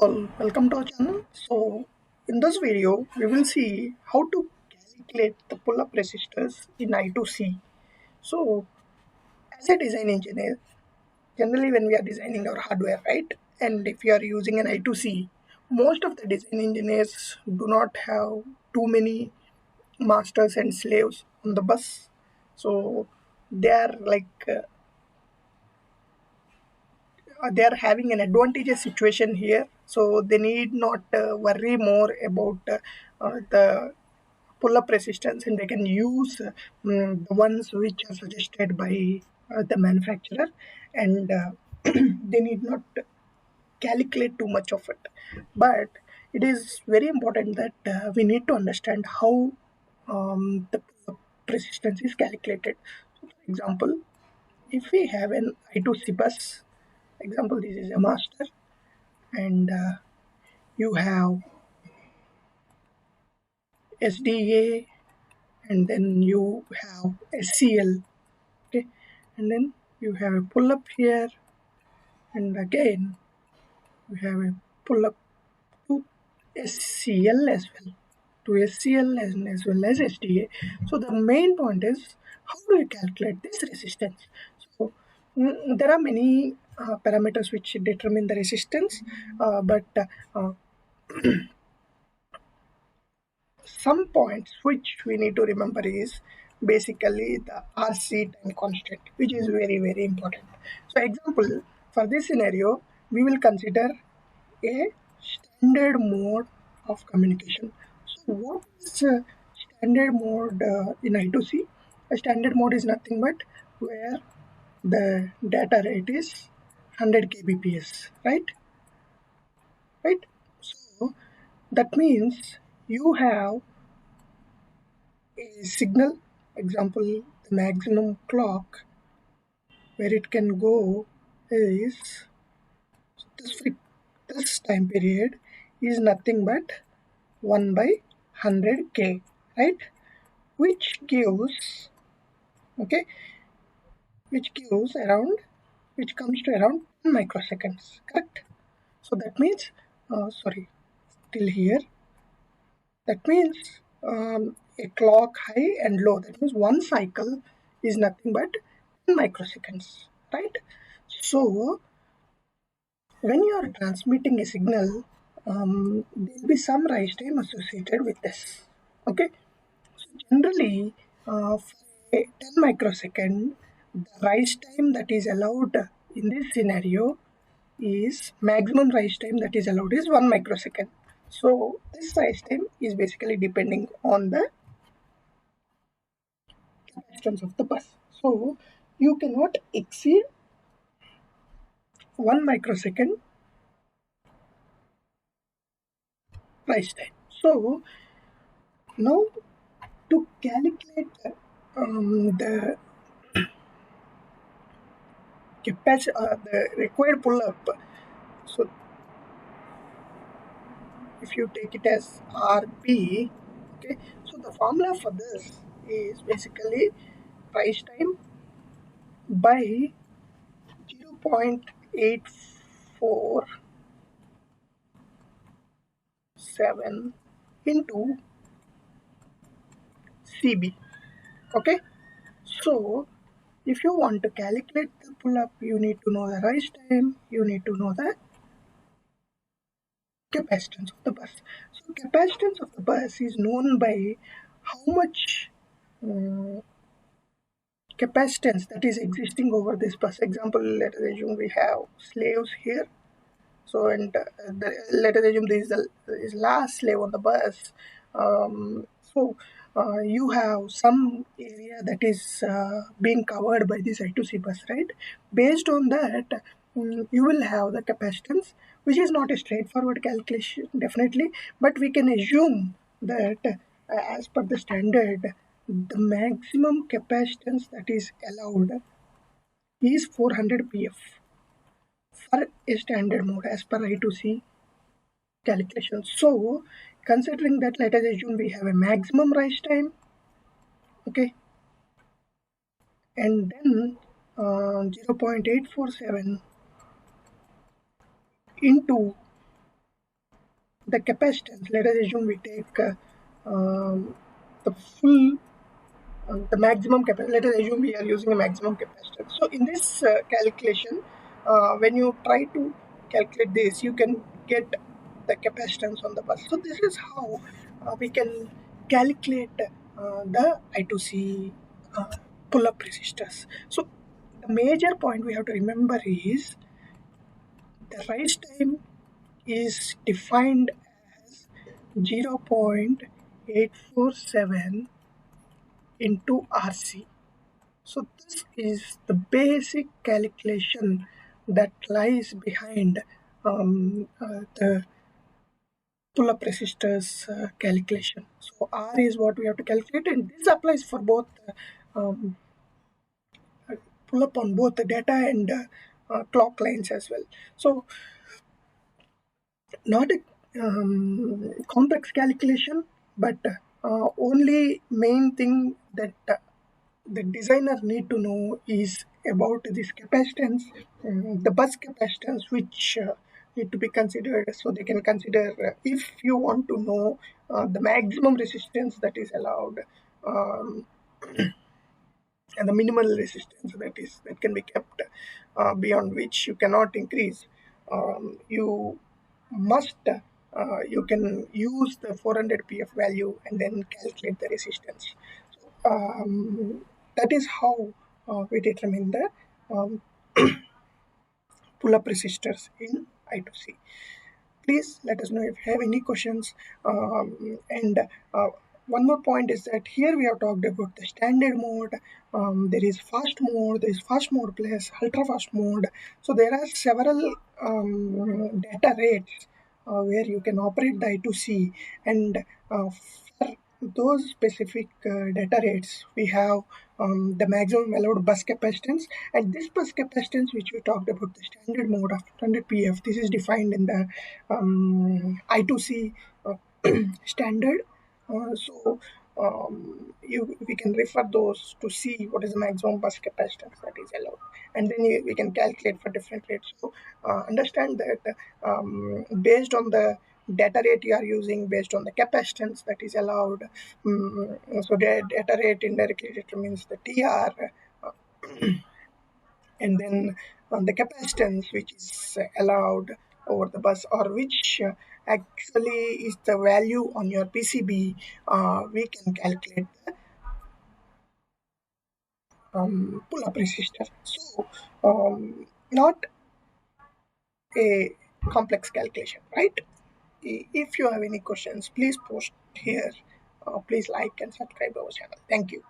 All, welcome to our channel. So, in this video, we will see how to calculate the pull-up resistors in I2C. So, as a design engineer, generally when we are designing our hardware, right? And if you are using an I2C, most of the design engineers do not have too many masters and slaves on the bus. So, they are they are having an advantageous situation here, so they need not worry more about the pull-up resistance, and they can use the ones which are suggested by the manufacturer, and they need not calculate too much of it. But it is very important that we need to understand how the pull-up resistance is calculated. So for example, if we have an I2C bus, example, this is a master, and you have SDA, and then you have SCL, okay, and then you have a pull up here, and again you have a pull up to SCL as well, to SCL as well as SDA. So the main point is, how do you calculate this resistance? So there are many parameters which determine the resistance, but some points which we need to remember is basically the RC time constant, which is very important. So example, for this scenario, we will consider a standard mode of communication. So what is standard mode in I2C? A standard mode is nothing but where the data rate is 100 kbps, right? So that means you have a signal, example, the maximum clock where it can go is this time period is nothing but 1 by 100k, right? Which gives, okay, which gives around, which comes to around 10 microseconds, correct? So that means, sorry, till here, that means a clock high and low, that means one cycle is nothing but 10 microseconds, right? So when you are transmitting a signal, there will be some rise time associated with this. Okay, so generally, for a 10 microsecond, the rise time that is allowed in this scenario is maximum rise time that is allowed is 1 microsecond. So this rise time is basically depending on the capacitance of the bus. So you cannot exceed 1 microsecond rise time. So now to calculate the the required pull up, so if you take it as RP, okay, so the formula for this is basically rise time by 0.847 into CB. Okay, so if you want to calculate the pull up, you need to know the rise time, you need to know the capacitance of the bus. So capacitance of the bus is known by how much uh, capacitance that is existing over this bus. Example, let us assume we have slaves here. So and let us assume this is the last slave on the bus. So you have some area that is being covered by this I2C bus, right? Based on that, you will have the capacitance, which is not a straightforward calculation, definitely, but we can assume that as per the standard, the maximum capacitance that is allowed is 400 pf for a standard mode as per I2C calculation. So, considering that, let us assume we have a maximum rise time, okay, and then 0.847 into the capacitance. Let us assume we take the full the maximum capacitance. Let us assume we are using a maximum capacitance. So in this calculation, when you try to calculate this, you can get the capacitance on the bus. So this is how we can calculate the I2C uh, pull-up resistors. So the major point we have to remember is the rise time is defined as 0.847 into RC. So this is the basic calculation that lies behind the pull-up resistors calculation. So R is what we have to calculate, and this applies for both um, pull-up on both the data and clock lines as well. So not a complex calculation, but only main thing that the designer need to know is about this capacitance, the bus capacitance, which need to be considered. So they can consider if you want to know the maximum resistance that is allowed, um, and the minimal resistance that can be kept, beyond which you cannot increase. You must you can use the 400 pf value and then calculate the resistance. That is how we determine the um, pull-up resistors in I2C. Please let us know if you have any questions. And one more point is that here we have talked about the standard mode. There is fast mode, there is fast mode plus ultra fast mode. So there are several data rates where you can operate the I2C, and for those specific data rates we have the maximum allowed bus capacitance, and this bus capacitance which we talked about, the standard mode of 100 pf, this is defined in the I2C standard. So we can refer those to see what is the maximum bus capacitance that is allowed, and then we can calculate for different rates. So understand that based on the data rate you are using, based on the capacitance that is allowed, so the data rate indirectly determines the TR, and then the capacitance which is allowed over the bus, or which actually is the value on your PCB. We can calculate the pull-up resistor. So not a complex calculation, right? If you have any questions, please post here. Please like and subscribe our channel. Thank you.